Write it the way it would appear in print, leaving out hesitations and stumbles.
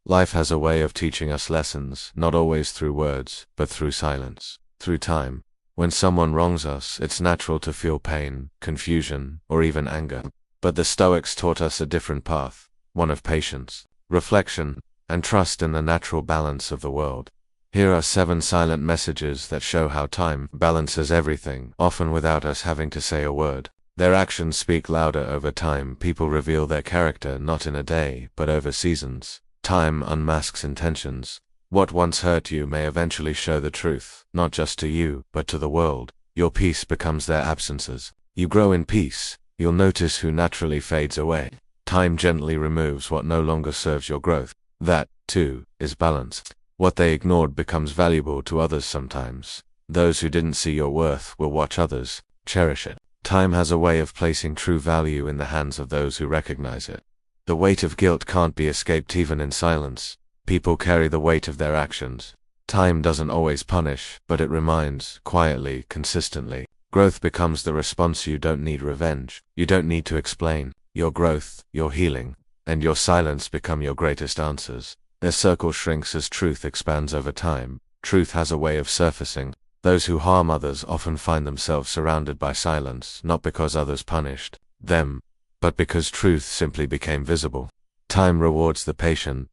Life has a way of teaching us lessons, not always through words, but through silence, through time. When someone wrongs us, it's natural to feel pain, confusion, or even anger. But the Stoics taught us a different path, one of patience, reflection, and trust in the natural balance of the world. Here are 7 silent messages that show how time balances everything, often without us having to say a word. Their actions speak louder over time. People reveal their character not in a day, but over seasons. Time unmasks intentions. What once hurt you may eventually show the truth, not just to you, but to the world. Your peace becomes their absences. You grow in peace. You'll notice who naturally fades away. Time gently removes what no longer serves your growth. That, too, is balance. What they ignored becomes valuable to others sometimes. Those who didn't see your worth will watch others, cherish it. Time has a way of placing true value in the hands of those who recognize it. The weight of guilt can't be escaped even in silence. People carry the weight of their actions. Time doesn't always punish, but it reminds, quietly, consistently. Growth becomes the response. You don't need revenge. You don't need to explain. Your growth, your healing, and your silence become your greatest answers. Their circle shrinks as truth expands over time. Truth has a way of surfacing. Those who harm others often find themselves surrounded by silence, not because others punished them, but because truth simply became visible. Time rewards the patient,